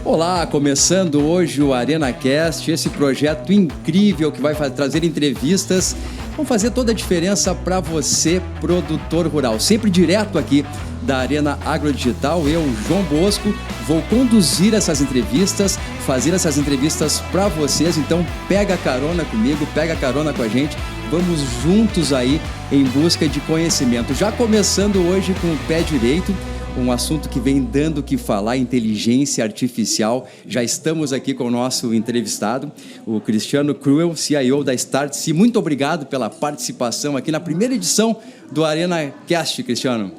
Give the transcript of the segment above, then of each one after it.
Olá, começando hoje o ArenaCast, esse projeto incrível que vai trazer entrevistas, vão fazer toda a diferença para você, produtor rural. Sempre direto aqui da Arena Agrodigital, eu, João Bosco, vou conduzir essas entrevistas, fazer essas entrevistas para vocês. Então pega carona comigo, pega carona com a gente, vamos juntos aí em busca de conhecimento. Já começando hoje com o pé direito, um assunto que vem dando o que falar, inteligência artificial. Já estamos aqui com o nosso entrevistado, o Cristiano Cruel, CIO da Startse. Muito obrigado pela participação aqui na primeira edição do ArenaCast, Cristiano.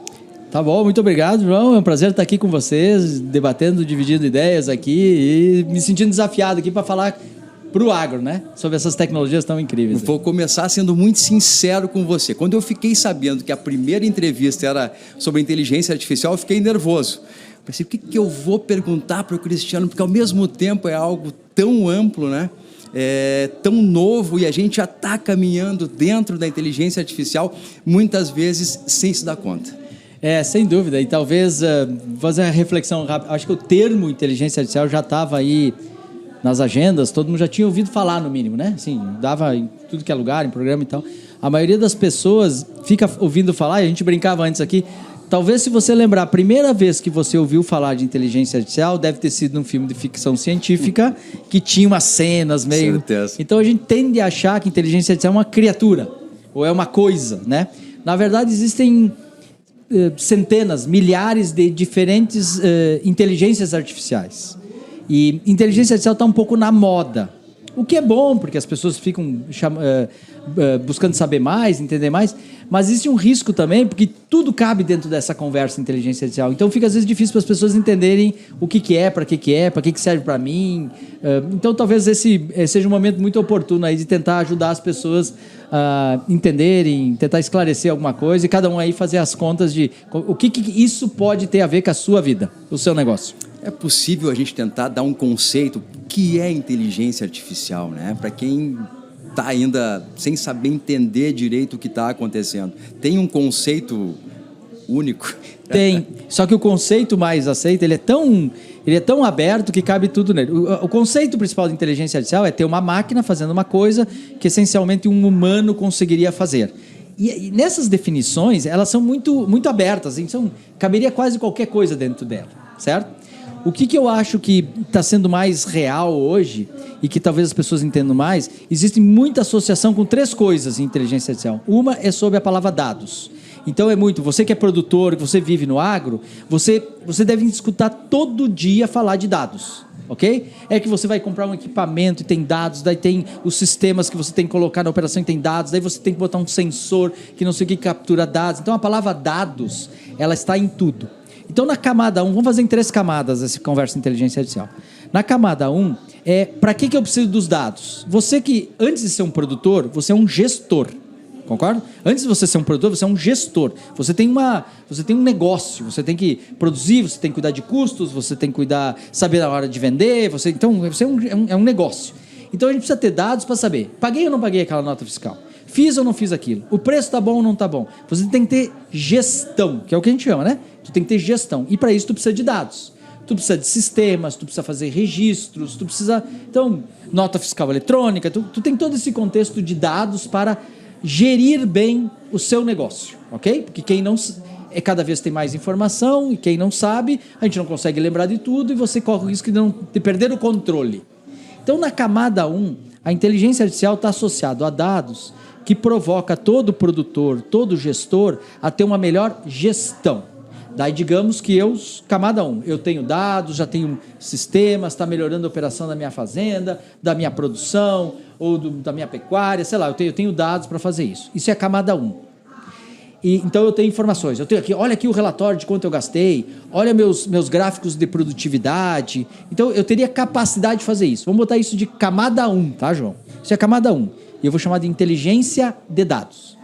Tá bom, muito obrigado, João. É um prazer estar aqui com vocês, debatendo, dividindo ideias aqui e me sentindo desafiado aqui para falar para o agro, né? Sobre essas tecnologias tão incríveis. Vou começar sendo muito sincero com você. Quando eu fiquei sabendo que a primeira entrevista era sobre inteligência artificial, eu fiquei nervoso. Pensei, o que eu vou perguntar para o Cristiano? Porque ao mesmo tempo é algo tão amplo, né? Tão novo, e a gente já está caminhando dentro da inteligência artificial, muitas vezes sem se dar conta. Sem dúvida. E talvez fazer uma reflexão rápida. Acho que o termo inteligência artificial já estava aí nas agendas, todo mundo já tinha ouvido falar, no mínimo, né? Assim, dava em tudo que é lugar, em programa e tal. A maioria das pessoas fica ouvindo falar, e a gente brincava antes aqui, talvez se você lembrar, a primeira vez que você ouviu falar de inteligência artificial deve ter sido num filme de ficção científica que tinha umas cenas meio... Certeza. Então a gente tende a achar que inteligência artificial é uma criatura, ou é uma coisa, né? Na verdade, existem centenas, milhares de diferentes inteligências artificiais. E inteligência artificial está um pouco na moda, o que é bom, porque as pessoas ficam buscando saber mais, entender mais, mas existe um risco também, porque tudo cabe dentro dessa conversa inteligência artificial. Então fica às vezes difícil para as pessoas entenderem o que é, para que serve para mim. Então talvez esse seja um momento muito oportuno aí de tentar ajudar as pessoas a entenderem, tentar esclarecer alguma coisa e cada um aí fazer as contas de o que isso pode ter a ver com a sua vida, o seu negócio. É possível a gente tentar dar um conceito que é inteligência artificial, né? Para quem está ainda sem saber entender direito o que está acontecendo. Tem um conceito único? Tem, só que o conceito mais aceito, ele é tão aberto que cabe tudo nele. O conceito principal de inteligência artificial é ter uma máquina fazendo uma coisa que essencialmente um humano conseguiria fazer. E nessas definições, elas são muito, muito abertas, então caberia quase qualquer coisa dentro dela, certo? O que eu acho que está sendo mais real hoje e que talvez as pessoas entendam mais, existe muita associação com três coisas em inteligência artificial. Uma é sobre a palavra dados. Então você que é produtor, que você vive no agro, você deve escutar todo dia falar de dados, ok? É que você vai comprar um equipamento e tem dados, daí tem os sistemas que você tem que colocar na operação e tem dados, daí você tem que botar um sensor que não sei o que captura dados. Então a palavra dados, ela está em tudo. Então, na camada 1, vamos fazer em 3 camadas essa conversa de inteligência artificial. Na camada 1, para que eu preciso dos dados? Você que, antes de ser um produtor, você é um gestor, concorda? Antes de você ser um produtor, você é um gestor. Você tem um negócio, você tem que produzir, você tem que cuidar de custos, você tem que saber a hora de vender, então você é um negócio. Então, a gente precisa ter dados para saber, paguei ou não paguei aquela nota fiscal? Fiz ou não fiz aquilo? O preço está bom ou não está bom? Você tem que ter gestão, que é o que a gente chama, né? Tu tem que ter gestão. E para isso tu precisa de dados. Tu precisa de sistemas, tu precisa fazer registros, tu precisa... Então, nota fiscal eletrônica, tu tem todo esse contexto de dados para gerir bem o seu negócio, ok? Porque quem não... cada vez tem mais informação e quem não sabe, a gente não consegue lembrar de tudo e você corre o risco de perder o controle. Então, na camada 1, a inteligência artificial está associada a dados que provoca todo produtor, todo gestor a ter uma melhor gestão. Daí, digamos que camada 1, eu tenho dados, já tenho sistemas, está melhorando a operação da minha fazenda, da minha produção, ou da minha pecuária, sei lá, eu tenho dados para fazer isso. Isso é a camada 1. Então, eu tenho informações. Eu tenho aqui, olha aqui o relatório de quanto eu gastei, olha meus gráficos de produtividade. Então, eu teria capacidade de fazer isso. Vamos botar isso de camada 1, tá, João? Isso é a camada 1. E eu vou chamar de inteligência de dados.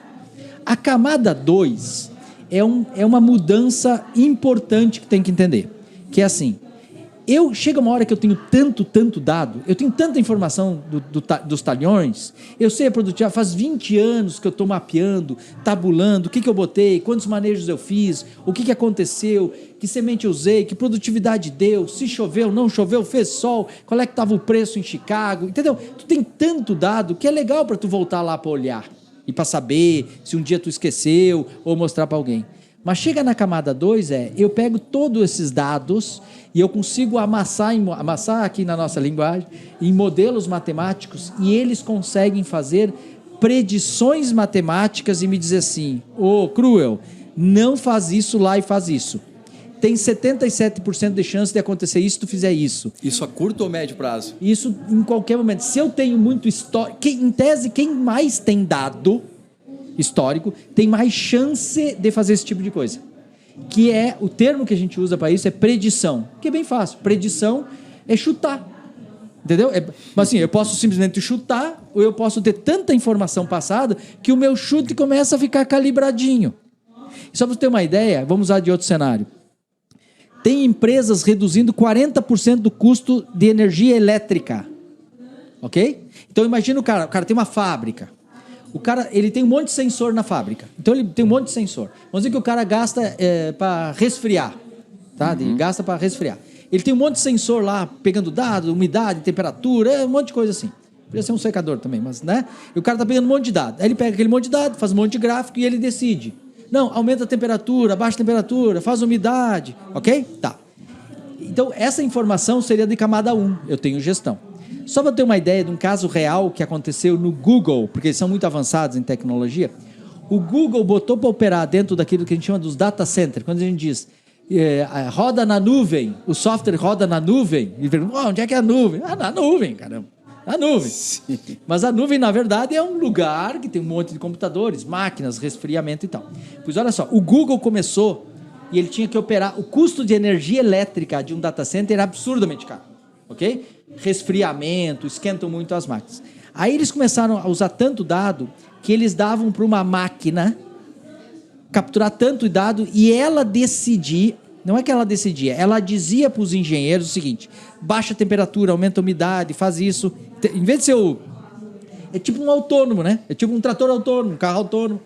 A camada 2 é uma mudança importante que tem que entender. Que é assim, Chega uma hora que eu tenho tanto dado, eu tenho tanta informação dos talhões, eu sei a produtividade, faz 20 anos que eu estou mapeando, tabulando, o que eu botei, quantos manejos eu fiz, o que aconteceu, que semente eu usei, que produtividade deu, se choveu, não choveu, fez sol, qual é que estava o preço em Chicago, entendeu? Tu tem tanto dado que é legal para tu voltar lá para olhar e para saber se um dia tu esqueceu ou mostrar para alguém. Mas chega na camada 2, eu pego todos esses dados e eu consigo amassar aqui na nossa linguagem, em modelos matemáticos, e eles conseguem fazer predições matemáticas e me dizer assim, Cruel, não faz isso lá e faz isso. Tem 77% de chance de acontecer isso se tu fizer isso. Isso a curto ou médio prazo? Isso em qualquer momento. Se eu tenho muito histórico, em tese, quem mais tem dado histórico tem mais chance de fazer esse tipo de coisa. Que é, o termo que a gente usa para isso é predição, que é bem fácil. Predição é chutar, entendeu? Mas assim, eu posso simplesmente chutar, ou eu posso ter tanta informação passada que o meu chute começa a ficar calibradinho. Só para você ter uma ideia, vamos usar de outro cenário. Tem empresas reduzindo 40% do custo de energia elétrica, ok? Então imagina o cara tem uma fábrica. O cara, ele tem um monte de sensor na fábrica. Então, ele tem um monte de sensor. Vamos dizer que o cara gasta para resfriar. Tá? Gasta para resfriar. Ele tem um monte de sensor lá, pegando dados, umidade, temperatura, um monte de coisa assim. Podia ser um secador também, mas, né? E o cara tá pegando um monte de dados. Aí ele pega aquele monte de dados, faz um monte de gráfico e ele decide. Não, aumenta a temperatura, abaixa a temperatura, faz umidade. Ok? Tá. Então, essa informação seria de camada 1. Eu tenho gestão. Só para ter uma ideia de um caso real que aconteceu no Google, porque eles são muito avançados em tecnologia, o Google botou para operar dentro daquilo que a gente chama dos data centers. Quando a gente diz, roda na nuvem, o software roda na nuvem, e pergunta, onde é que é a nuvem? Na nuvem, caramba, na nuvem. Sim. Mas a nuvem, na verdade, é um lugar que tem um monte de computadores, máquinas, resfriamento e tal. Pois olha só, o Google começou e ele tinha que operar, o custo de energia elétrica de um data center era absurdamente caro, ok? Resfriamento, esquentam muito as máquinas. Aí eles começaram a usar tanto dado que eles davam para uma máquina capturar tanto dado e ela decidir, não é que ela decidia, ela dizia para os engenheiros o seguinte, baixa a temperatura, aumenta a umidade, faz isso. Em vez de ser é tipo um autônomo, né? É tipo um trator autônomo, um carro autônomo.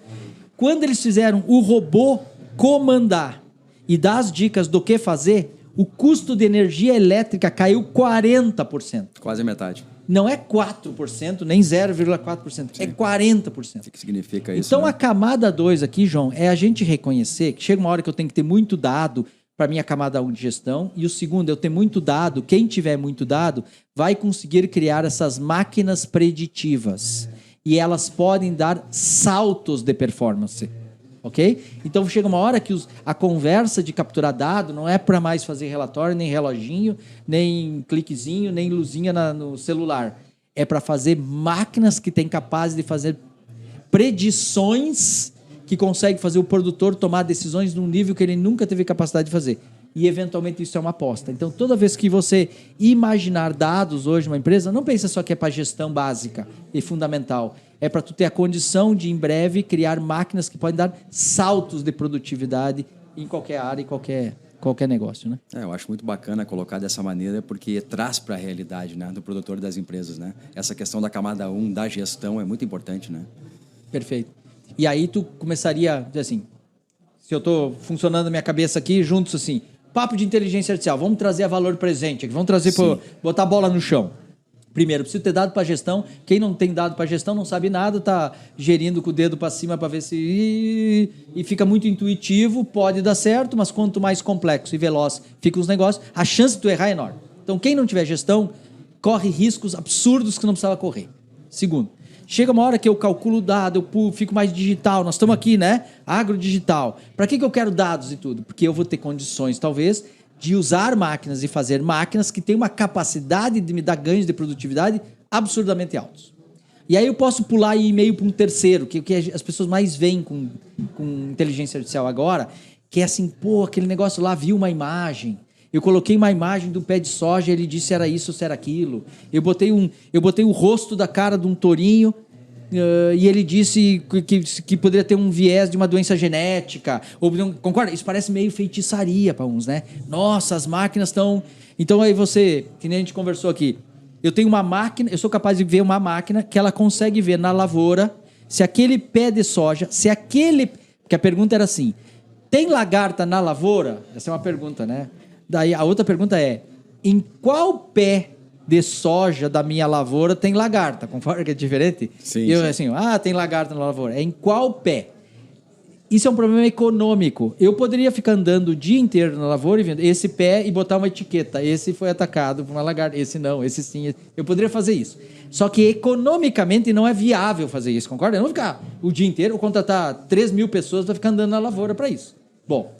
Quando eles fizeram o robô comandar e dar as dicas do que fazer, o custo de energia elétrica caiu 40%. Quase a metade. Não é 4%, nem 0,4%, é 40%. O que significa isso? Então, né? A camada 2 aqui, João, é a gente reconhecer que chega uma hora que eu tenho que ter muito dado para minha camada 1 de gestão, e o segundo, eu ter muito dado, quem tiver muito dado, vai conseguir criar essas máquinas preditivas. E elas podem dar saltos de performance. Ok? Então chega uma hora que a conversa de capturar dado não é para mais fazer relatório, nem reloginho, nem cliquezinho, nem luzinha no celular. É para fazer máquinas que têm capazes de fazer predições que conseguem fazer o produtor tomar decisões num nível que ele nunca teve capacidade de fazer. E eventualmente isso é uma aposta. Então toda vez que você imaginar dados hoje numa empresa, não pense só que é para gestão básica e fundamental. É para tu ter a condição de, em breve, criar máquinas que podem dar saltos de produtividade em qualquer área e qualquer negócio, né? Eu acho muito bacana colocar dessa maneira, porque traz para a realidade, né, do produtor e das empresas, né? Essa questão da camada 1, da gestão, é muito importante, né? Perfeito. E aí tu começaria a dizer assim, se eu estou funcionando a minha cabeça aqui, juntos assim, papo de inteligência artificial, vamos trazer a valor presente aqui, vamos trazer para botar a bola no chão. Primeiro, preciso ter dado para gestão. Quem não tem dado para gestão não sabe nada, está gerindo com o dedo para cima para ver se... E fica muito intuitivo, pode dar certo, mas quanto mais complexo e veloz ficam os negócios, a chance de tu errar é enorme. Então, quem não tiver gestão, corre riscos absurdos que não precisava correr. Segundo, chega uma hora que eu calculo o dado, eu fico mais digital. Nós estamos aqui, né? Agrodigital. Para que eu quero dados e tudo? Porque eu vou ter condições, talvez, de usar máquinas e fazer máquinas que têm uma capacidade de me dar ganhos de produtividade absurdamente altos. E aí eu posso pular e ir meio para um terceiro, que as pessoas mais veem com inteligência artificial agora, que é assim, aquele negócio lá, viu uma imagem. Eu coloquei uma imagem do pé de soja, ele disse se era isso ou se era aquilo. Eu botei o rosto da cara de um tourinho e ele disse que poderia ter um viés de uma doença genética. Concorda? Isso parece meio feitiçaria para uns, né? Nossa, as máquinas estão... Então aí você, que nem a gente conversou aqui, eu tenho uma máquina, eu sou capaz de ver uma máquina que ela consegue ver na lavoura se aquele pé de soja, porque a pergunta era assim, tem lagarta na lavoura? Essa é uma pergunta, né? Daí a outra pergunta é, em qual pé de soja da minha lavoura tem lagarta? Concorda que é diferente? Sim, eu sim. assim, tem lagarta na lavoura. É em qual pé? Isso é um problema econômico. Eu poderia ficar andando o dia inteiro na lavoura e vendo esse pé e botar uma etiqueta. Esse foi atacado por uma lagarta, esse não, esse sim. Eu poderia fazer isso. Só que economicamente não é viável fazer isso, concorda? Eu não vou ficar o dia inteiro, ou contratar 3.000 pessoas para ficar andando na lavoura para isso. Bom,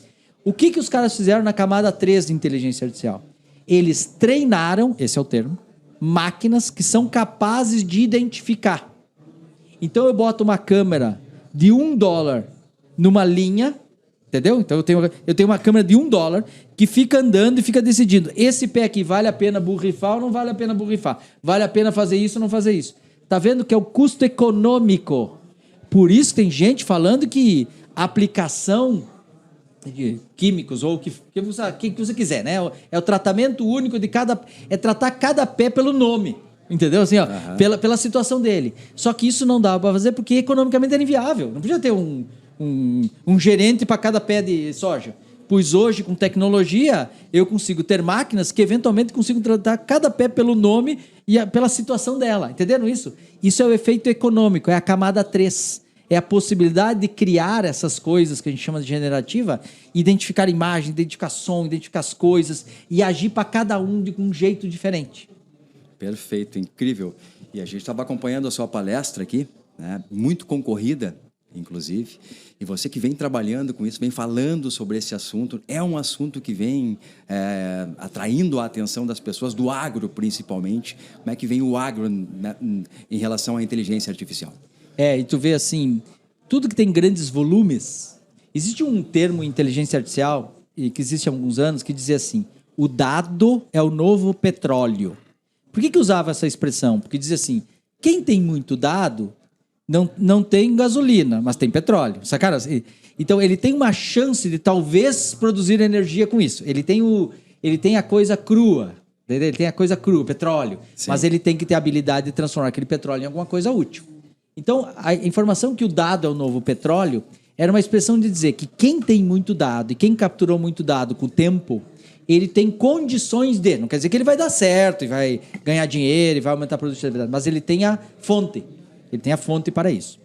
o que os caras fizeram na camada 3 de inteligência artificial? Eles treinaram, esse é o termo, máquinas que são capazes de identificar. Então eu boto uma câmera de $1 numa linha, entendeu? Então eu tenho uma câmera de $1 que fica andando e fica decidindo, esse pé aqui vale a pena borrifar ou não vale a pena borrifar? Vale a pena fazer isso ou não fazer isso? Tá vendo que é o custo econômico? Por isso tem gente falando que a aplicação de químicos ou o que você quiser, né? É o tratamento único de é tratar cada pé pelo nome, entendeu? Assim, ó, pela situação dele. Só que isso não dá para fazer porque economicamente era inviável. Não podia ter um gerente para cada pé de soja. Pois hoje, com tecnologia, eu consigo ter máquinas que eventualmente consigam tratar cada pé pelo nome e pela situação dela. Entenderam isso? Isso é o efeito econômico, é a camada 3. É a possibilidade de criar essas coisas que a gente chama de generativa, identificar imagem, identificar som, identificar as coisas e agir para cada um de um jeito diferente. Perfeito, incrível. E a gente estava acompanhando a sua palestra aqui, né? Muito concorrida, inclusive. E você que vem trabalhando com isso, vem falando sobre esse assunto, é um assunto que vem atraindo a atenção das pessoas, do agro principalmente. Como é que vem o agro, né, em relação à inteligência artificial? E tu vê assim, tudo que tem grandes volumes, existe um termo em inteligência artificial, e que existe há alguns anos, que dizia assim, o dado é o novo petróleo. Por que usava essa expressão? Porque dizia assim, quem tem muito dado não tem gasolina, mas tem petróleo. Sacaram? Então ele tem uma chance de talvez produzir energia com isso. Ele tem a coisa crua, ele tem a coisa crua, petróleo, sim, mas ele tem que ter a habilidade de transformar aquele petróleo em alguma coisa útil. Então, a informação que o dado é o novo petróleo era uma expressão de dizer que quem tem muito dado e quem capturou muito dado com o tempo, ele tem condições de... Não quer dizer que ele vai dar certo e vai ganhar dinheiro e vai aumentar a produtividade, mas ele tem a fonte. Ele tem a fonte para isso.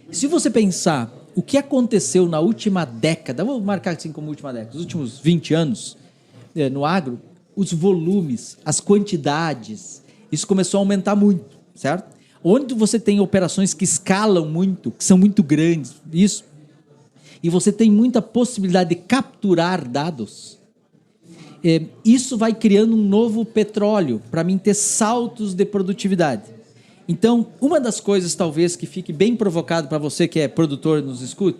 Se você pensar o que aconteceu na última década, vou marcar assim como última década, os últimos 20 anos no agro, os volumes, as quantidades, isso começou a aumentar muito, certo? Onde você tem operações que escalam muito, que são muito grandes, isso, e você tem muita possibilidade de capturar dados, isso vai criando um novo petróleo para mim ter saltos de produtividade. Então, uma das coisas talvez que fique bem provocado para você que é produtor e nos escuta,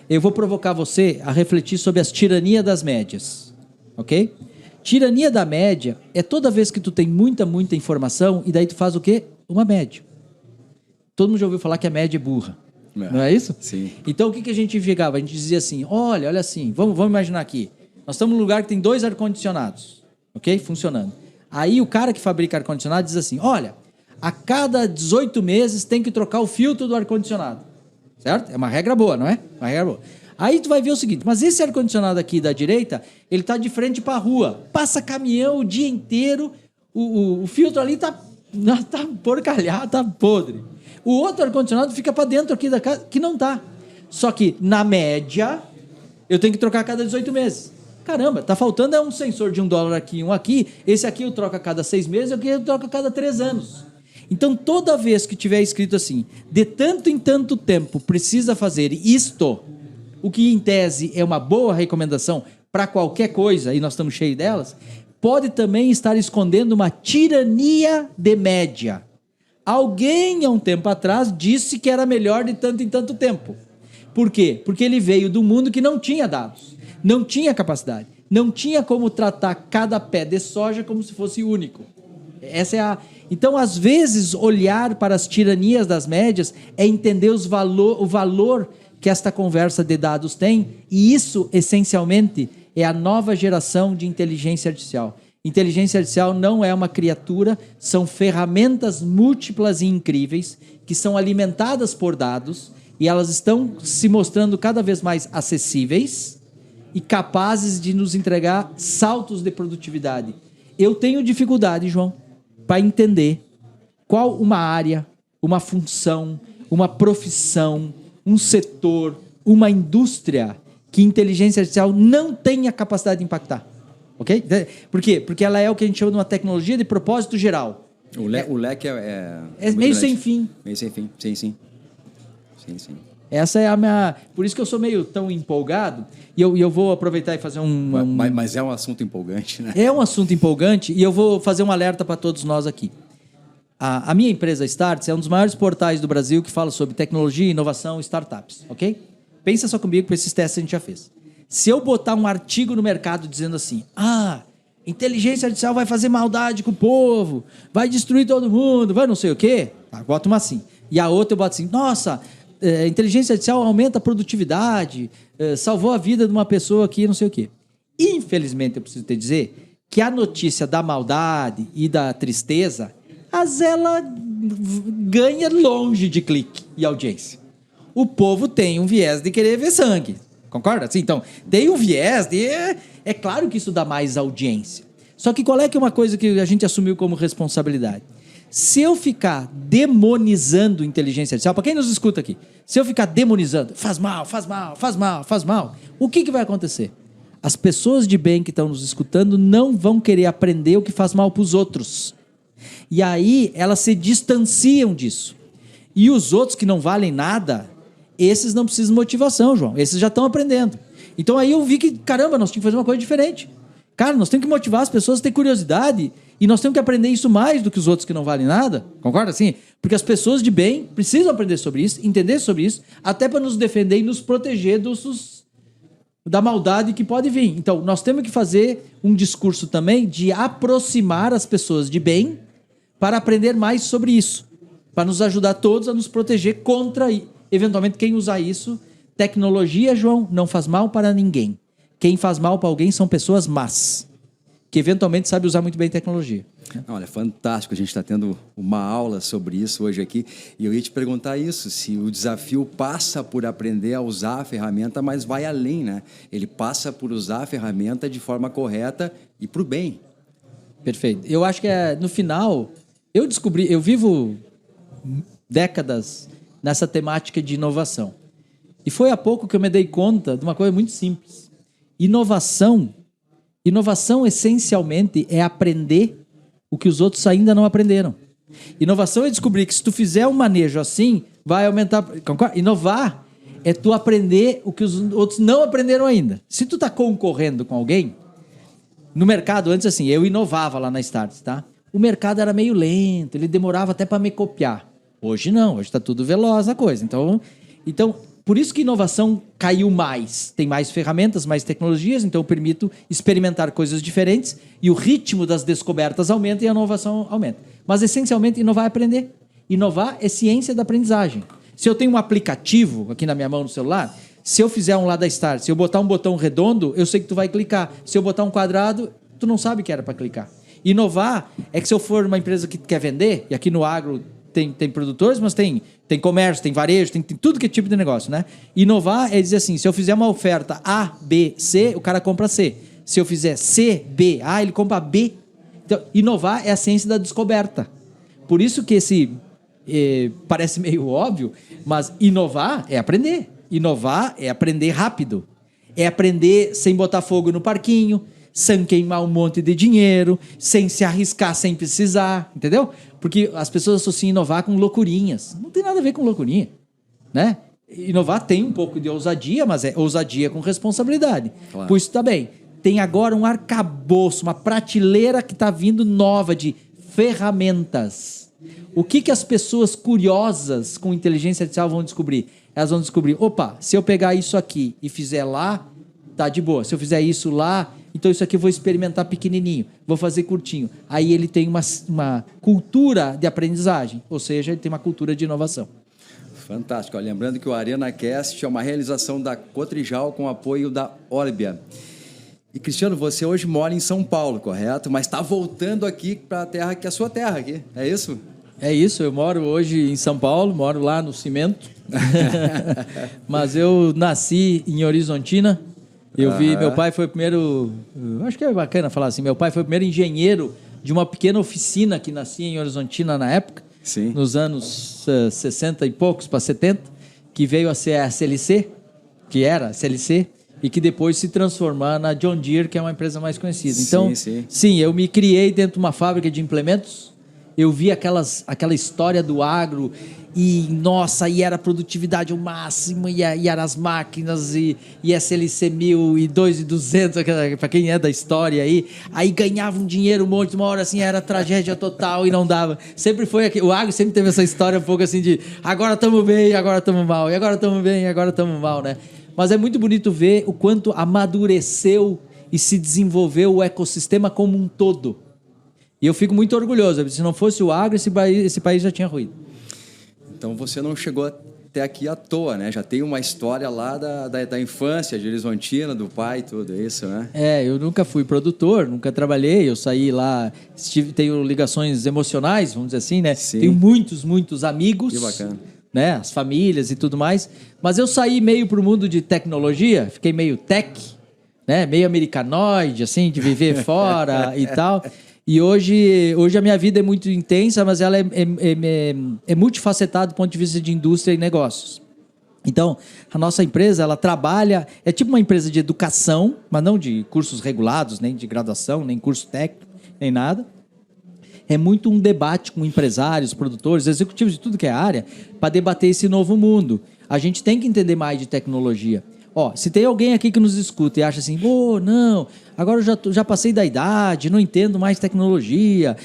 eu vou provocar você a refletir sobre as tiranias das médias, ok? Tirania da média é toda vez que tu tem muita informação e daí tu faz o quê? Uma média. Todo mundo já ouviu falar que a média é burra. Não é isso? Sim. Então, o que a gente chegava? A gente dizia assim, olha assim, vamos imaginar aqui. Nós estamos num lugar que tem 2 ar-condicionados, ok? Funcionando. Aí o cara que fabrica ar-condicionado diz assim, olha, a cada 18 meses tem que trocar o filtro do ar-condicionado. Certo? É uma regra boa, não é? Uma regra boa. Aí tu vai ver o seguinte, mas esse ar-condicionado aqui da direita, ele está de frente para a rua. Passa caminhão o dia inteiro, o filtro ali está porcalhado, está podre. O outro ar-condicionado fica para dentro aqui da casa, que não está. Só que, na média, eu tenho que trocar a cada 18 meses. Caramba, está faltando um sensor de $1 aqui, um aqui. Esse aqui eu troco a cada 6 meses, esse aqui eu troco a cada 3 anos. Então, toda vez que tiver escrito assim, de tanto em tanto tempo precisa fazer isto, o que em tese é uma boa recomendação para qualquer coisa, e nós estamos cheios delas, pode também estar escondendo uma tirania de média. Alguém, há um tempo atrás, disse que era melhor de tanto em tanto tempo. Por quê? Porque ele veio do mundo que não tinha dados, não tinha capacidade, não tinha como tratar cada pé de soja como se fosse único. Essa é a... Então, às vezes, olhar para as tiranias das médias é entender o valor que esta conversa de dados tem, e isso, essencialmente, é a nova geração de inteligência artificial. Inteligência artificial não é uma criatura, são ferramentas múltiplas e incríveis que são alimentadas por dados e elas estão se mostrando cada vez mais acessíveis e capazes de nos entregar saltos de produtividade. Eu tenho dificuldade, João, para entender qual uma área, uma função, uma profissão, um setor, uma indústria que inteligência artificial não tem a capacidade de impactar. Ok? Por quê? Porque ela é o que a gente chama de uma tecnologia de propósito geral. O leque é meio sem fim. Meio sem fim, sim. Essa é a minha... Por isso que eu sou meio tão empolgado, e eu vou aproveitar e fazer Mas é um assunto empolgante, né? É um assunto empolgante, e eu vou fazer um alerta para todos nós aqui. A minha empresa Startse é um dos maiores portais do Brasil que fala sobre tecnologia, inovação e startups, ok? Pensa só comigo com esses testes que a gente já fez. Se eu botar um artigo no mercado dizendo assim, inteligência artificial vai fazer maldade com o povo, vai destruir todo mundo, vai não sei o quê, bota uma assim. E a outra eu boto assim, nossa, inteligência artificial aumenta a produtividade, salvou a vida de uma pessoa aqui, não sei o quê. Infelizmente, eu preciso te dizer que a notícia da maldade e da tristeza, ela ganha longe de clique e audiência. O povo tem um viés de querer ver sangue. Concorda? Sim, então, tem um viés de... É claro que isso dá mais audiência. Só que qual é que é uma coisa que a gente assumiu como responsabilidade? Se eu ficar demonizando inteligência artificial, para quem nos escuta aqui, se eu ficar demonizando, faz mal, o que vai acontecer? As pessoas de bem que estão nos escutando não vão querer aprender o que faz mal para os outros. E aí, elas se distanciam disso. E os outros que não valem nada... Esses não precisam de motivação, João. Esses já estão aprendendo. Então aí eu vi que, caramba, nós tínhamos que fazer uma coisa diferente. Cara, nós temos que motivar as pessoas a ter curiosidade e nós temos que aprender isso mais do que os outros que não valem nada. Concorda? Assim? Porque as pessoas de bem precisam aprender sobre isso, entender sobre isso, até para nos defender e nos proteger da maldade que pode vir. Então, nós temos que fazer um discurso também de aproximar as pessoas de bem para aprender mais sobre isso. Para nos ajudar todos a nos proteger contra eventualmente, quem usar isso, tecnologia, João, não faz mal para ninguém. Quem faz mal para alguém são pessoas más, que eventualmente sabem usar muito bem tecnologia. Olha, fantástico, a gente está tendo uma aula sobre isso hoje aqui, e eu ia te perguntar isso, se o desafio passa por aprender a usar a ferramenta, mas vai além, né? Ele passa por usar a ferramenta de forma correta e para o bem. Perfeito. Eu acho que no final, eu vivo décadas nessa temática de inovação. E foi há pouco que eu me dei conta de uma coisa muito simples. Inovação essencialmente é aprender o que os outros ainda não aprenderam. Inovação é descobrir que se tu fizer um manejo assim, vai aumentar... Concorda? Inovar é tu aprender o que os outros não aprenderam ainda. Se tu tá concorrendo com alguém, no mercado, antes assim, eu inovava lá na Startse, tá? O mercado era meio lento, ele demorava até para me copiar. Hoje não, hoje está tudo veloz a coisa. Então, por isso que inovação caiu mais. Tem mais ferramentas, mais tecnologias, então eu permito experimentar coisas diferentes e o ritmo das descobertas aumenta e a inovação aumenta. Mas, essencialmente, inovar é aprender. Inovar é ciência da aprendizagem. Se eu tenho um aplicativo aqui na minha mão no celular, se eu fizer um lá da Startse, se eu botar um botão redondo, eu sei que tu vai clicar. Se eu botar um quadrado, tu não sabe que era para clicar. Inovar é que se eu for uma empresa que quer vender, e aqui no agro... Tem produtores, mas tem comércio, tem varejo, tem tudo que é tipo de negócio, né? Inovar é dizer assim, se eu fizer uma oferta A, B, C, o cara compra C. Se eu fizer C, B, A, ele compra B. Então, inovar é a ciência da descoberta. Por isso que parece meio óbvio, mas inovar é aprender. Inovar é aprender rápido. É aprender sem botar fogo no parquinho, sem queimar um monte de dinheiro, sem se arriscar, sem precisar, entendeu? Porque as pessoas associam inovar com loucurinhas. Não tem nada a ver com loucurinha, né? Inovar tem um pouco de ousadia, mas é ousadia com responsabilidade. Claro. Por isso está bem. Tem agora um arcabouço, uma prateleira que está vindo nova de ferramentas. O que as pessoas curiosas com inteligência artificial vão descobrir? Elas vão descobrir, opa, se eu pegar isso aqui e fizer lá, tá de boa. Se eu fizer isso lá, Então isso aqui eu vou experimentar pequenininho, vou fazer curtinho. Aí ele tem uma cultura de aprendizagem, ou seja, ele tem uma cultura de inovação. Fantástico. Lembrando que o ArenaCast é uma realização da Cotrijal com apoio da Orbia. E, Cristiano, você hoje mora em São Paulo, correto? Mas está voltando aqui para a terra que é a sua terra aqui, é isso? É isso, eu moro hoje em São Paulo, moro lá no Cimento. Mas eu nasci em Horizontina. Meu pai foi o primeiro... Acho que é bacana falar assim. Meu pai foi o primeiro engenheiro de uma pequena oficina que nascia em Horizontina na época. Sim. Nos anos 60 e poucos para 70, que veio a ser a CLC, que era a CLC, e que depois se transformou na John Deere, que é uma empresa mais conhecida. Então, sim, eu me criei dentro de uma fábrica de implementos, eu vi aquela história do agro, e nossa, e era a produtividade ao máximo, e eram as máquinas, e SLC 1000, e 2.200, para quem é da história aí ganhava um dinheiro um monte, uma hora assim, era tragédia total e não dava. Sempre foi aqui, o agro sempre teve essa história um pouco assim de agora estamos bem, agora estamos mal, e agora estamos bem, agora estamos mal, né? Mas é muito bonito ver o quanto amadureceu e se desenvolveu o ecossistema como um todo. E eu fico muito orgulhoso, se não fosse o agro, esse país já tinha ruído. Então você não chegou até aqui à toa, né? Já tem uma história lá da infância de Horizontina, do pai e tudo isso, né? Eu nunca fui produtor, nunca trabalhei, eu saí lá, tenho ligações emocionais, vamos dizer assim, né? Sim. Tenho muitos amigos. Que bacana. Né? As famílias e tudo mais. Mas eu saí meio para o mundo de tecnologia, fiquei meio tech, né? Meio americanoide, assim, de viver fora e tal. E hoje a minha vida é muito intensa, mas ela é multifacetada do ponto de vista de indústria e negócios. Então, a nossa empresa, ela trabalha... É tipo uma empresa de educação, mas não de cursos regulados, nem de graduação, nem curso técnico, nem nada. É muito um debate com empresários, produtores, executivos de tudo que é área, para debater esse novo mundo. A gente tem que entender mais de tecnologia. Se tem alguém aqui que nos escuta e acha assim, não, agora eu já passei da idade, não entendo mais tecnologia,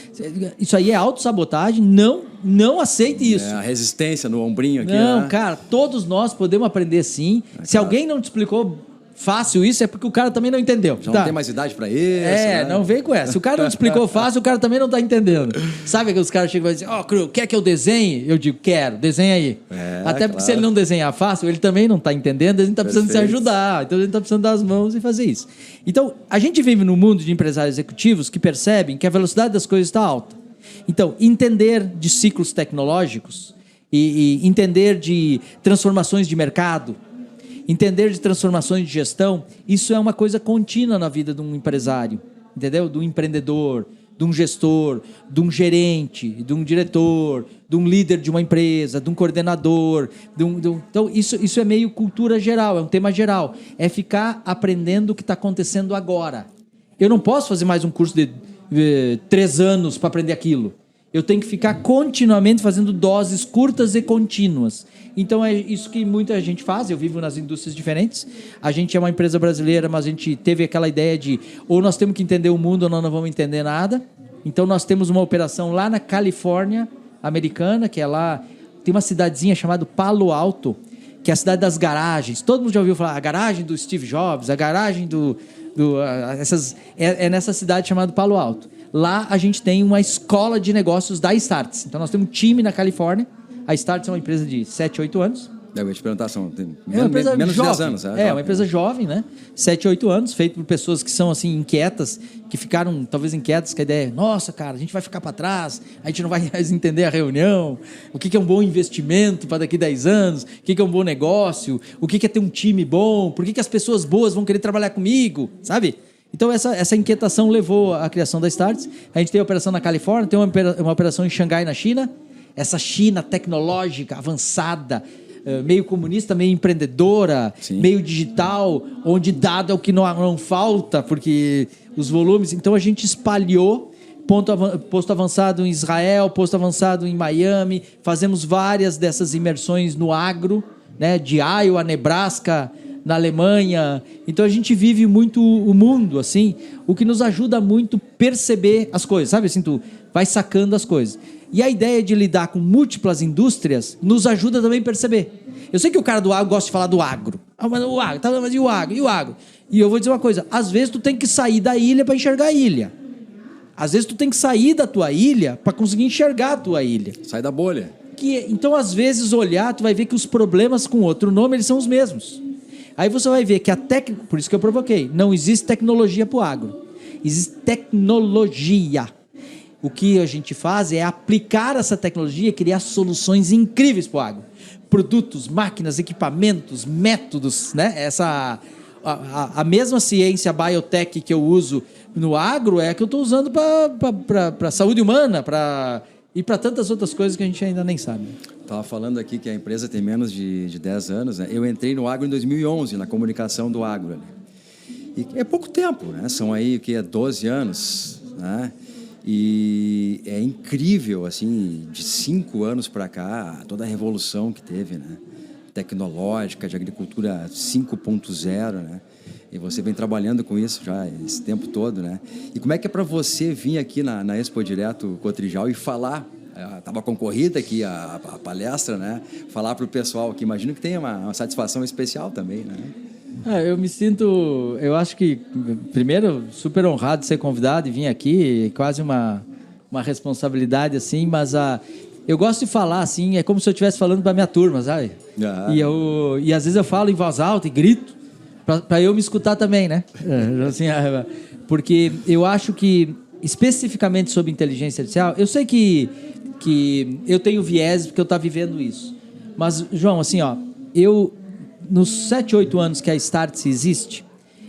isso aí é autossabotagem, não aceite isso. É a resistência no ombrinho aqui. Não, né? cara, todos nós podemos aprender sim. Se alguém não te explicou fácil isso, é porque o cara também não entendeu. Já não tem mais idade pra isso. Né? Não vem com essa. Se o cara não te explicou fácil, o cara também não tá entendendo. Sabe que os caras chegam e dizem, Cru, quer que eu desenhe? Eu digo, quero, desenha aí. Até porque se ele não desenhar fácil, ele também não tá entendendo, ele tá precisando se ajudar. Então ele tá precisando das mãos e fazer isso. Então, a gente vive num mundo de empresários executivos que percebem que a velocidade das coisas está alta. Então, entender de ciclos tecnológicos e entender de transformações de mercado, entender de transformações de gestão, isso é uma coisa contínua na vida de um empresário, entendeu? De um empreendedor, de um gestor, de um gerente, de um diretor, de um líder de uma empresa, de um coordenador. Então, isso é meio cultura geral, é um tema geral. É ficar aprendendo o que está acontecendo agora. Eu não posso fazer mais um curso de 3 anos para aprender aquilo. Eu tenho que ficar continuamente fazendo doses curtas e contínuas. Então é isso que muita gente faz. Eu vivo nas indústrias diferentes. A gente é uma empresa brasileira, mas a gente teve aquela ideia de ou nós temos que entender o mundo ou nós não vamos entender nada. Então nós temos uma operação lá na Califórnia americana, que é lá... Tem uma cidadezinha chamada Palo Alto, que é a cidade das garagens. Todo mundo já ouviu falar a garagem do Steve Jobs, a garagem é nessa cidade chamada Palo Alto. Lá a gente tem uma escola de negócios da Startz. Então nós temos um time na Califórnia. A Startz é uma empresa de 7, 8 anos. Eu ia te perguntar, são uma empresa menos jovem. de 10 anos. Uma empresa jovem, né? 7, 8 anos, feito por pessoas que são assim inquietas, que ficaram talvez inquietas com a ideia, nossa, cara, a gente vai ficar para trás, a gente não vai mais entender a reunião, o que é um bom investimento para daqui 10 anos, o que é um bom negócio, o que é ter um time bom, por que as pessoas boas vão querer trabalhar comigo, sabe? Então, essa inquietação levou à criação da Startz. A gente tem a operação na Califórnia, tem uma operação em Xangai, na China. Essa China tecnológica, avançada, meio comunista, meio empreendedora, Sim. meio digital, onde dado é o que não falta, porque os volumes... Então, a gente espalhou posto avançado em Israel, posto avançado em Miami. Fazemos várias dessas imersões no agro, né, de Iowa, Nebraska, na Alemanha. Então a gente vive muito o mundo, assim, o que nos ajuda muito a perceber as coisas, sabe? Assim, tu vai sacando as coisas. E a ideia de lidar com múltiplas indústrias nos ajuda também a perceber. Eu sei que o cara do agro gosta de falar do agro. Mas o agro, mas e o agro? E o agro? E eu vou dizer uma coisa, às vezes tu tem que sair da ilha para enxergar a ilha. Às vezes tu tem que sair da tua ilha para conseguir enxergar a tua ilha. Sai da bolha. Então, às vezes, olhar, tu vai ver que os problemas com outro nome, eles são os mesmos. Aí você vai ver que por isso que eu provoquei, não existe tecnologia para o agro. Existe tecnologia. O que a gente faz é aplicar essa tecnologia e criar soluções incríveis para o agro. Produtos, máquinas, equipamentos, métodos, né? A mesma ciência biotech que eu uso no agro é a que eu estou usando para a saúde humana, e para tantas outras coisas que a gente ainda nem sabe. Estava falando aqui que a empresa tem menos de 10 anos, né? Eu entrei no agro em 2011, na comunicação do agro. Né? E é pouco tempo, né? São aí, 12 anos, né? E é incrível, assim, de 5 anos para cá, toda a revolução que teve, né? Tecnológica, de agricultura 5.0, né? E você vem trabalhando com isso já esse tempo todo, né? E como é que é para você vir aqui na Expo Direto Cotrijal e falar? Estava concorrida aqui a palestra, né? Falar para o pessoal que imagino que tenha uma satisfação especial também, né? Eu me sinto, eu acho que, primeiro, super honrado de ser convidado e vir aqui, quase uma responsabilidade, assim, mas eu gosto de falar, assim, é como se eu estivesse falando para a minha turma, sabe? E às vezes eu falo em voz alta e grito, para eu me escutar também, né? Assim, porque eu acho que, especificamente sobre inteligência artificial, eu sei que eu tenho viés porque eu estou vivendo isso. Mas, João, assim, nos 7, 8 anos que a Startse existe,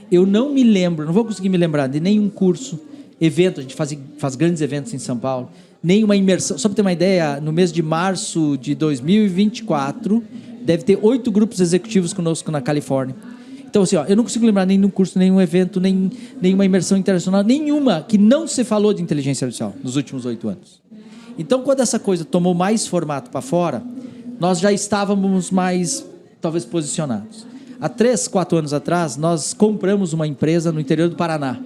eu não me lembro, não vou conseguir me lembrar de nenhum curso, evento, a gente faz grandes eventos em São Paulo, nenhuma imersão. Só para ter uma ideia, no mês de março de 2024, deve ter 8 grupos executivos conosco na Califórnia. Então, assim, eu não consigo lembrar nenhum curso, nenhum evento, nenhuma imersão internacional, nenhuma que não se falou de inteligência artificial nos últimos 8 anos. Então, quando essa coisa tomou mais formato para fora, nós já estávamos mais, talvez, posicionados. Há 3, 4 anos atrás, nós compramos uma empresa no interior do Paraná.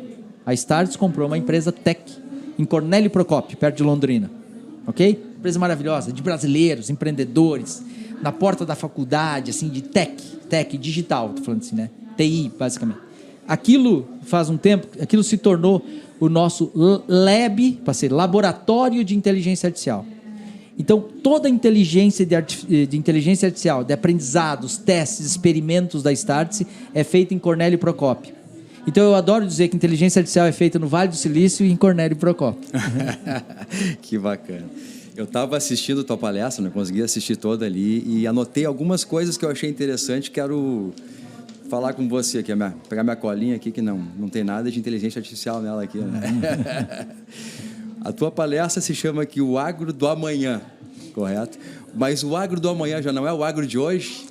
A Startse comprou uma empresa tech em Cornélio Procópio, perto de Londrina. Ok? Empresa maravilhosa, de brasileiros, empreendedores, na porta da faculdade, assim, de tech digital, estou falando assim, né? TI, basicamente. Aquilo, faz um tempo, aquilo se tornou o nosso lab, para ser laboratório de inteligência artificial. Então, toda a inteligência de inteligência artificial, de aprendizados, testes, experimentos da Startse é feita em Cornélio Procópio. Então, eu adoro dizer que inteligência artificial é feita no Vale do Silício e em Cornélio Procópio. Que bacana. Eu estava assistindo tua palestra, não consegui assistir toda ali, e anotei algumas coisas que eu achei interessante. Quero falar com você aqui, pegar minha colinha aqui, que não tem nada de inteligência artificial nela aqui, né? A tua palestra se chama aqui o Agro do Amanhã, correto? Mas o Agro do Amanhã já não é o agro de hoje?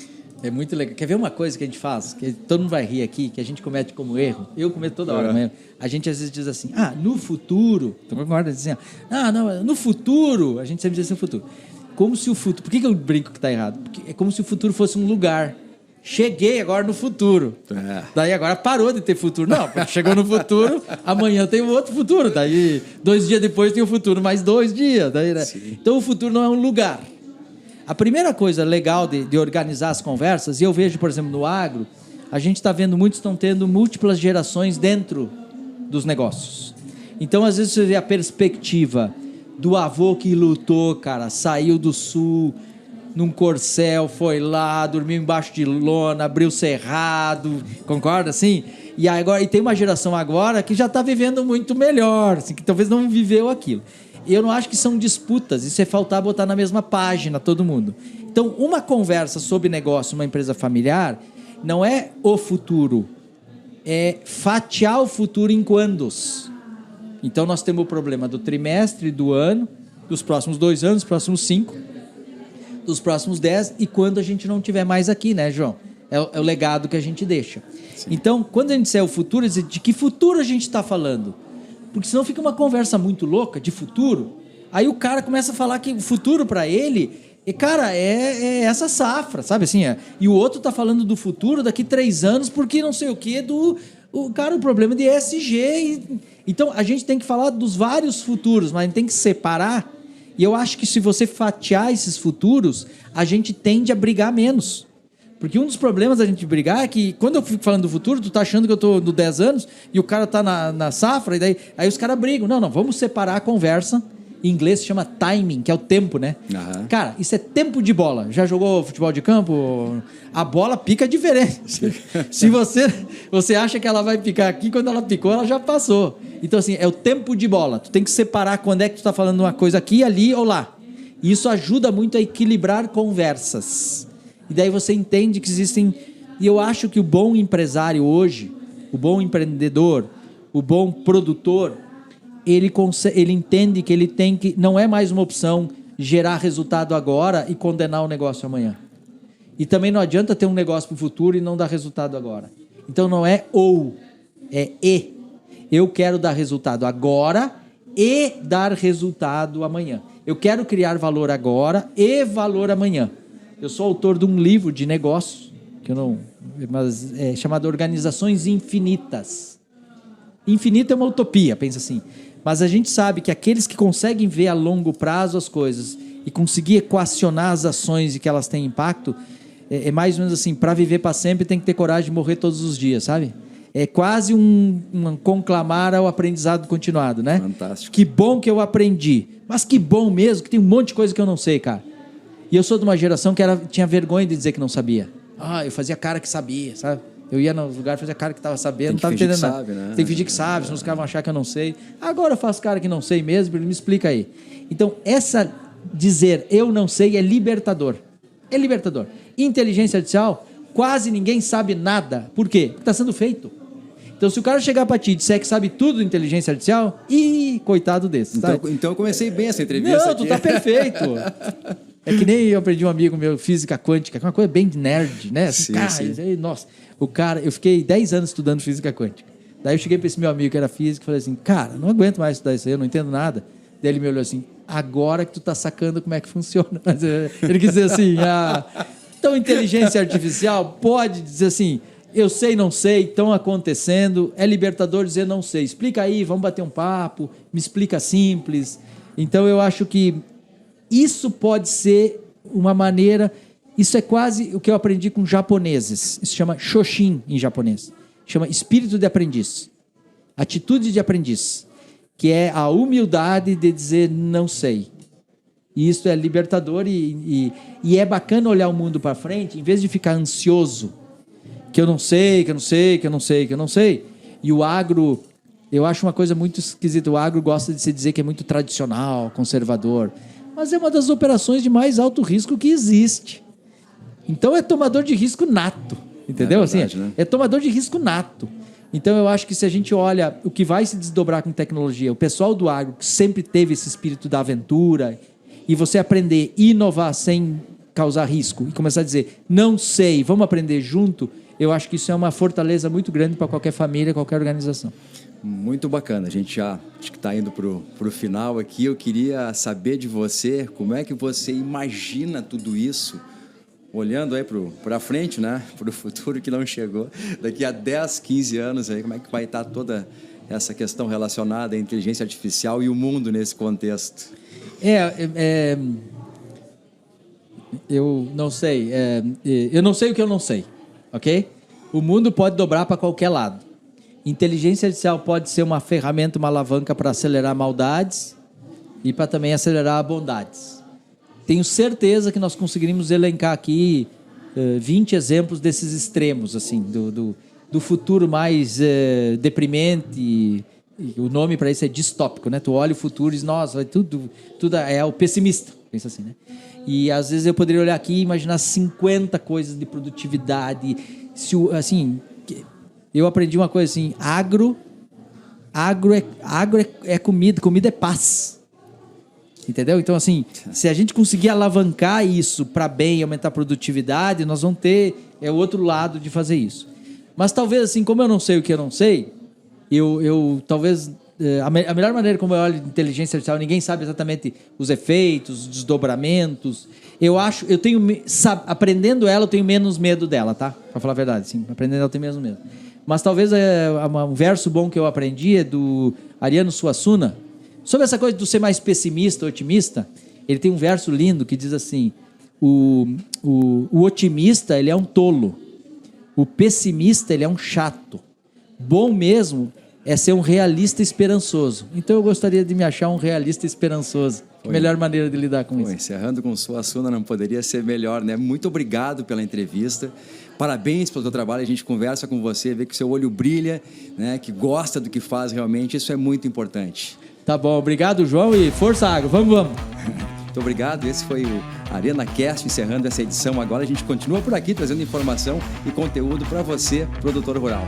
É muito legal. Quer ver uma coisa que a gente faz, que todo mundo vai rir aqui, que a gente comete como erro? Eu cometo toda hora mesmo. A gente às vezes diz assim, no futuro... Tu concorda? Assim, não, no futuro... A gente sempre diz assim, no futuro. Como se o futuro... Por que eu brinco que está errado? Porque é como se o futuro fosse um lugar. Cheguei agora no futuro. Daí agora parou de ter futuro. Não, chegou no futuro, amanhã tem um outro futuro. Daí 2 dias depois tem o futuro, mais 2 dias. Daí, né? Então o futuro não é um lugar. A primeira coisa legal de organizar as conversas, e eu vejo, por exemplo, no agro, a gente está vendo muitos estão tendo múltiplas gerações dentro dos negócios. Então, às vezes, você vê a perspectiva do avô que lutou, cara, saiu do sul, num corcel, foi lá, dormiu embaixo de lona, abriu cerrado, concorda assim? E tem uma geração agora que já está vivendo muito melhor, assim, que talvez não viveu aquilo. Eu não acho que são disputas, isso é faltar botar na mesma página todo mundo. Então, uma conversa sobre negócio, uma empresa familiar, não é o futuro, é fatiar o futuro em quandos. Então, nós temos o problema do trimestre, do ano, dos próximos 2 anos, dos próximos 5, dos próximos 10, e quando a gente não tiver mais aqui, né, João? É o legado que a gente deixa. Sim. Então, quando a gente disser o futuro, de que futuro a gente está falando? Porque senão fica uma conversa muito louca de futuro. Aí o cara começa a falar que o futuro para ele, cara, é essa safra, sabe assim? E o outro tá falando do futuro daqui 3 anos porque não sei o quê o problema de ESG. Então a gente tem que falar dos vários futuros, mas a gente tem que separar. E eu acho que se você fatiar esses futuros, a gente tende a brigar menos. Porque um dos problemas da gente brigar é que, quando eu fico falando do futuro, tu tá achando que eu tô no 10 anos e o cara tá na safra, e daí aí os caras brigam. Não, vamos separar a conversa. Em inglês se chama timing, que é o tempo, né? Uhum. Cara, isso é tempo de bola. Já jogou futebol de campo? A bola pica diferente. Se você acha que ela vai picar aqui, quando ela picou, ela já passou. Então, assim, é o tempo de bola. Tu tem que separar quando é que tu tá falando uma coisa aqui, ali ou lá. E isso ajuda muito a equilibrar conversas. E daí você entende que existem... E eu acho que o bom empresário hoje, o bom empreendedor, o bom produtor... Ele entende que ele tem que... Não é mais uma opção gerar resultado agora e condenar o negócio amanhã. E também não adianta ter um negócio para o futuro e não dar resultado agora. Então não é ou, é e. Eu quero dar resultado agora e dar resultado amanhã. Eu quero criar valor agora e valor amanhã. Eu sou autor de um livro de negócios, mas é chamado Organizações Infinitas. Infinito é uma utopia, pensa assim. Mas a gente sabe que aqueles que conseguem ver a longo prazo as coisas e conseguir equacionar as ações e que elas têm impacto, é mais ou menos assim, para viver para sempre tem que ter coragem de morrer todos os dias, sabe? É quase um conclamar ao aprendizado continuado, né? Fantástico. Que bom que eu aprendi, mas que bom mesmo que tem um monte de coisa que eu não sei, cara. E eu sou de uma geração que tinha vergonha de dizer que não sabia. Eu fazia cara que sabia, sabe? Eu ia no lugar, fazia cara que estava sabendo, não estava entendendo nada. Sabe, né? Tem que fingir que sabe, senão os caras vão achar que eu não sei. Agora eu faço cara que não sei mesmo, me explica aí. Então, dizer eu não sei é libertador. É libertador. Inteligência artificial, quase ninguém sabe nada. Por quê? Porque está sendo feito. Então, se o cara chegar para ti e disser que sabe tudo de inteligência artificial, coitado desse. Então eu comecei bem essa entrevista. Não, tu tá perfeito. É que nem eu aprendi um amigo meu, física quântica, que é uma coisa bem de nerd, né? Assim, sim. Nossa, eu fiquei 10 anos estudando física quântica. Daí eu cheguei para esse meu amigo que era físico e falei assim, cara, não aguento mais estudar isso aí, eu não entendo nada. Daí ele me olhou assim, agora que tu tá sacando como é que funciona. Mas ele quis dizer assim, então inteligência artificial pode dizer assim, eu sei, não sei, estão acontecendo, é libertador dizer não sei. Explica aí, vamos bater um papo, me explica simples. Então eu acho que isso pode ser uma maneira... Isso é quase o que eu aprendi com japoneses. Isso chama Shoshin em japonês. Chama espírito de aprendiz. Atitude de aprendiz. Que é a humildade de dizer não sei. E isso é libertador e é bacana olhar o mundo para frente, em vez de ficar ansioso. Que eu não sei, que eu não sei, que eu não sei, que eu não sei. E o agro... Eu acho uma coisa muito esquisita. O agro gosta de se dizer que é muito tradicional, conservador. Mas é uma das operações de mais alto risco que existe. Então é tomador de risco nato, entendeu? É verdade, assim, né? É tomador de risco nato. Então eu acho que se a gente olha o que vai se desdobrar com tecnologia, o pessoal do agro que sempre teve esse espírito da aventura, e você aprender e inovar sem causar risco, e começar a dizer, não sei, vamos aprender junto, eu acho que isso é uma fortaleza muito grande para qualquer família, qualquer organização. Muito bacana, a gente já acho que está indo para o final aqui. Eu queria saber de você, como é que você imagina tudo isso, olhando aí para frente, né? Para o futuro que não chegou, daqui a 10, 15 anos, aí, como é que vai estar toda essa questão relacionada à inteligência artificial e o mundo nesse contexto? Eu não sei, eu não sei o que eu não sei, ok? O mundo pode dobrar para qualquer lado. Inteligência artificial pode ser uma ferramenta, uma alavanca para acelerar maldades e para também acelerar bondades. Tenho certeza que nós conseguiríamos elencar aqui 20 exemplos desses extremos, assim, do futuro mais deprimente. E o nome para isso é distópico, né? Tu olha o futuro e diz, nossa, tudo é o pessimista, pensa assim, né? E às vezes eu poderia olhar aqui e imaginar 50 coisas de produtividade, assim... Eu aprendi uma coisa assim, agro é comida, comida é paz. Entendeu? Então, assim, se a gente conseguir alavancar isso para bem, aumentar a produtividade, nós vamos ter o outro lado de fazer isso. Mas talvez, assim, como eu não sei o que eu não sei, eu talvez... A melhor maneira como eu olho inteligência artificial, ninguém sabe exatamente os efeitos, os desdobramentos. Aprendendo ela, eu tenho menos medo dela, tá? Para falar a verdade, sim. Aprendendo ela, eu tenho menos medo. Mas talvez um verso bom que eu aprendi é do Ariano Suassuna. Sobre essa coisa de ser mais pessimista ou otimista, ele tem um verso lindo que diz assim, o otimista, ele é um tolo. O pessimista, ele é um chato. Bom mesmo é ser um realista esperançoso. Então eu gostaria de me achar um realista esperançoso. Melhor maneira de lidar com isso. Encerrando com Suassuna, não poderia ser melhor, né? Muito obrigado pela entrevista. Parabéns pelo teu trabalho. A gente conversa com você, vê que seu olho brilha, né? Que gosta do que faz realmente. Isso é muito importante. Tá bom, obrigado, João, e força, Agro. Vamos. Muito obrigado. Esse foi o Arena Cast, encerrando essa edição. Agora a gente continua por aqui, trazendo informação e conteúdo para você, produtor rural.